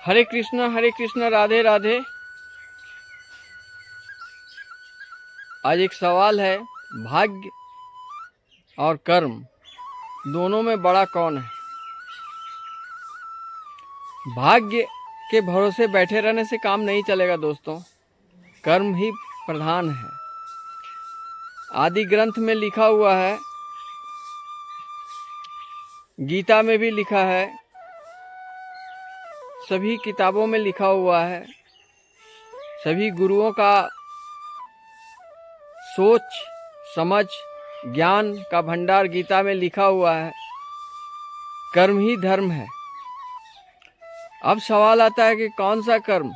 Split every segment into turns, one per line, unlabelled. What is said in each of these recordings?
हरे कृष्ण, राधे राधे। आज एक सवाल है, भाग्य और कर्म दोनों में बड़ा कौन है? भाग्य के भरोसे बैठे रहने से काम नहीं चलेगा दोस्तों, कर्म ही प्रधान है। आदि ग्रंथ में लिखा हुआ है, गीता में भी लिखा है, सभी किताबों में लिखा हुआ है, सभी गुरुओं का सोच समझ ज्ञान का भंडार गीता में लिखा हुआ है, कर्म ही धर्म है। अब सवाल आता है कि कौन सा कर्म?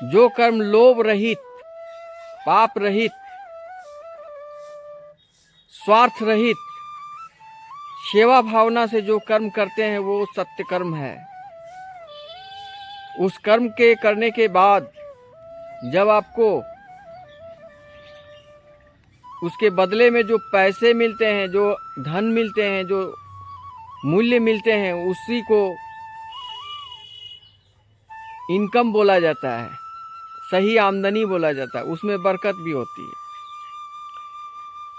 जो कर्म लोभ रहित, पाप रहित, स्वार्थ रहित, सेवा भावना से जो कर्म करते हैं वो सत्य कर्म है। उस कर्म के करने के बाद जब आपको उसके बदले में जो पैसे मिलते हैं, जो धन मिलते हैं, जो मूल्य मिलते हैं, उसी को इनकम बोला जाता है, सही आमदनी बोला जाता है, उसमें बरकत भी होती है।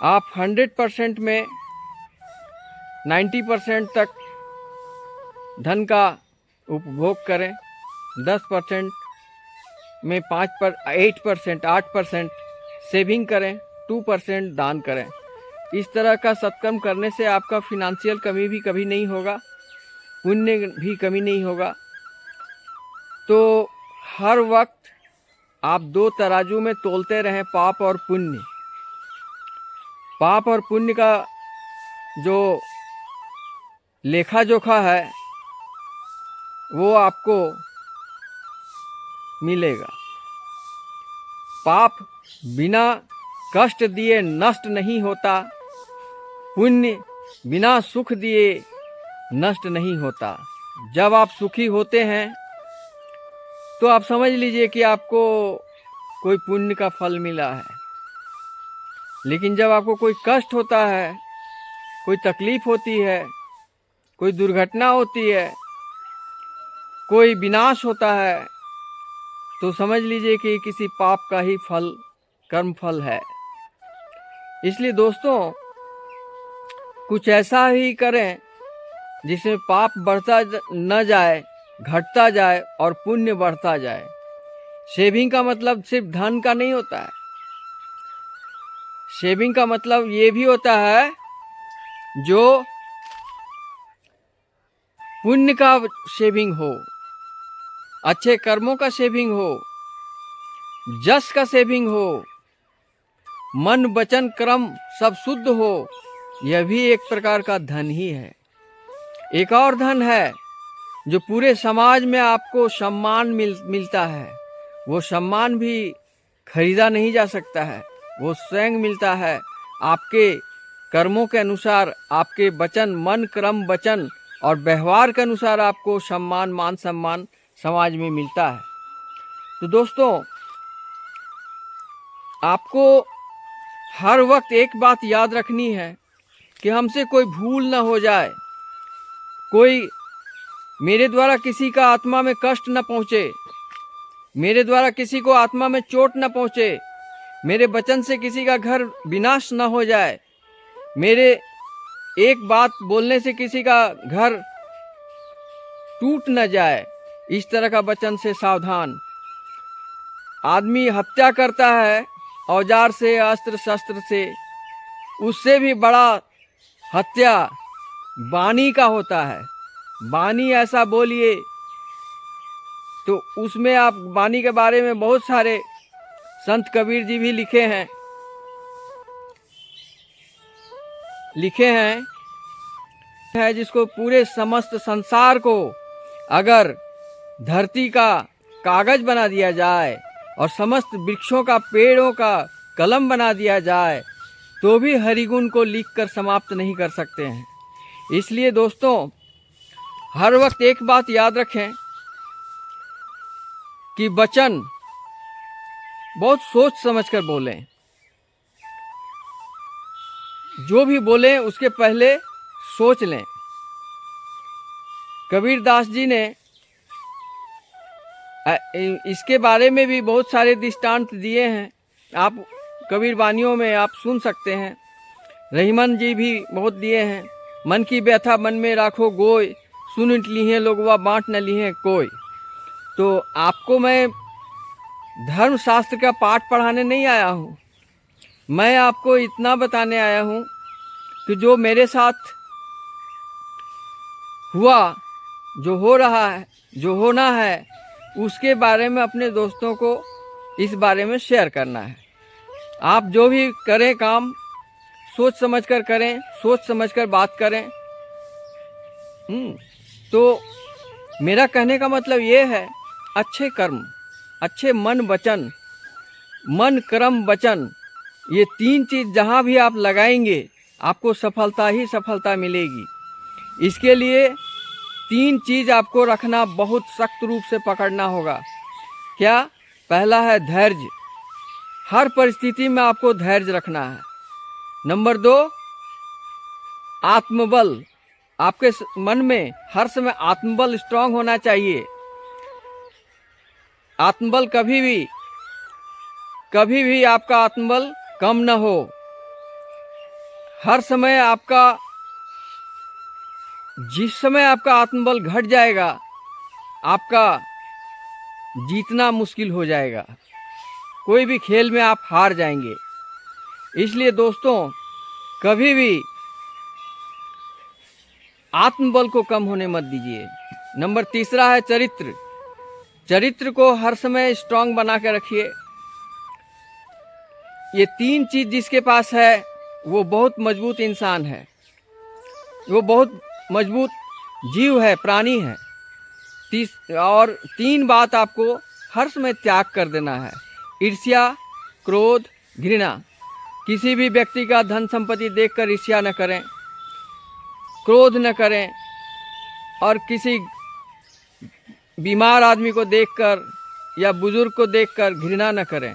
आप 100% में 90% तक धन का उपभोग करें, 10% में 8% सेविंग करें, 2% दान करें। इस तरह का सत्कर्म करने से आपका फिनेंशियल कमी भी कभी नहीं होगा, पुण्य भी कमी नहीं होगा। तो हर वक्त आप दो तराजू में तोलते रहें, पाप और पुण्य। पाप और पुण्य का जो लेखा जोखा है वो आपको मिलेगा। पाप बिना कष्ट दिए नष्ट नहीं होता, पुण्य बिना सुख दिए नष्ट नहीं होता। जब आप सुखी होते हैं तो आप समझ लीजिए कि आपको कोई पुण्य का फल मिला है। लेकिन जब आपको कोई कष्ट होता है, कोई तकलीफ होती है, कोई दुर्घटना होती है, कोई विनाश होता है, तो समझ लीजिए कि किसी पाप का ही फल, कर्म फल है। इसलिए दोस्तों, कुछ ऐसा ही करें जिसमें पाप बढ़ता न जाए, घटता जाए और पुण्य बढ़ता जाए। सेविंग का मतलब सिर्फ धन का नहीं होता है। सेविंग का मतलब ये भी होता है जो पुण्य का सेविंग हो, अच्छे कर्मों का सेविंग हो, जस का सेविंग हो, मन वचन कर्म सब शुद्ध हो। यह भी एक प्रकार का धन ही है। एक और धन है जो पूरे समाज में आपको सम्मान मिलता है। वो सम्मान भी खरीदा नहीं जा सकता है, वो स्वयं मिलता है आपके कर्मों के अनुसार, आपके वचन, मन, कर्म, वचन और व्यवहार के अनुसार आपको सम्मान, मान सम्मान समाज में मिलता है। तो दोस्तों, आपको हर वक्त एक बात याद रखनी है कि हमसे कोई भूल न हो जाए, कोई मेरे द्वारा किसी का आत्मा में कष्ट न पहुंचे, मेरे द्वारा किसी को आत्मा में चोट न पहुंचे, मेरे वचन से किसी का घर विनाश न हो जाए, मेरे एक बात बोलने से किसी का घर टूट न जाए। इस तरह का वचन से सावधान। आदमी हत्या करता है औजार से, अस्त्र शस्त्र से, उससे भी बड़ा हत्या वाणी का होता है। वाणी ऐसा बोलिए तो उसमें आप वाणी के बारे में बहुत सारे संत कबीर जी भी लिखे हैं जिसको पूरे समस्त संसार को अगर धरती का कागज बना दिया जाए और समस्त वृक्षों का, पेड़ों का कलम बना दिया जाए तो भी हरिगुण को लिखकर समाप्त नहीं कर सकते हैं। इसलिए दोस्तों, हर वक्त एक बात याद रखें कि वचन बहुत सोच समझकर बोलें। जो भी बोलें उसके पहले सोच लें। कबीर दास जी ने इसके बारे में भी बहुत सारे दृष्टांत दिए हैं। आप कबीर वानियों में आप सुन सकते हैं। रहीमन जी भी बहुत दिए हैं। मन की व्यथा मन में राखो गोय, सुन लिए लोग वा बांट न लिए कोई। तो आपको मैं धर्मशास्त्र का पाठ पढ़ाने नहीं आया हूँ, मैं आपको इतना बताने आया हूँ कि जो मेरे साथ हुआ, जो हो रहा है, जो होना है, उसके बारे में अपने दोस्तों को इस बारे में शेयर करना है। आप जो भी करें काम सोच समझ कर करें, सोच समझ कर बात करें। तो मेरा कहने का मतलब ये है, अच्छे कर्म, अच्छे मन वचन, मन कर्म वचन, ये 3 चीज़ जहाँ भी आप लगाएंगे आपको सफलता ही सफलता मिलेगी। इसके लिए 3 चीज़ आपको रखना बहुत सख्त रूप से पकड़ना होगा। क्या? पहला है धैर्य, हर परिस्थिति में आपको धैर्य रखना है। नंबर 2 आत्मबल, आपके मन में हर समय आत्मबल स्ट्रांग होना चाहिए। आत्मबल कभी भी आपका आत्मबल कम न हो। हर समय आपका, जिस समय आपका आत्मबल घट जाएगा आपका जीतना मुश्किल हो जाएगा, कोई भी खेल में आप हार जाएंगे। इसलिए दोस्तों, कभी भी आत्मबल को कम होने मत दीजिए। नंबर 3 है चरित्र, चरित्र को हर समय स्ट्रांग बना के रखिए। ये 3 चीज जिसके पास है वो बहुत मजबूत इंसान है, वो बहुत मजबूत जीव है, प्राणी है। और 3 बात आपको हर समय त्याग कर देना है। ईर्ष्या, क्रोध, घृणा। किसी भी व्यक्ति का धन संपत्ति देखकर ईर्ष्या न करें, क्रोध न करें, और किसी बीमार आदमी को देखकर या बुजुर्ग को देखकर घृणा न करें।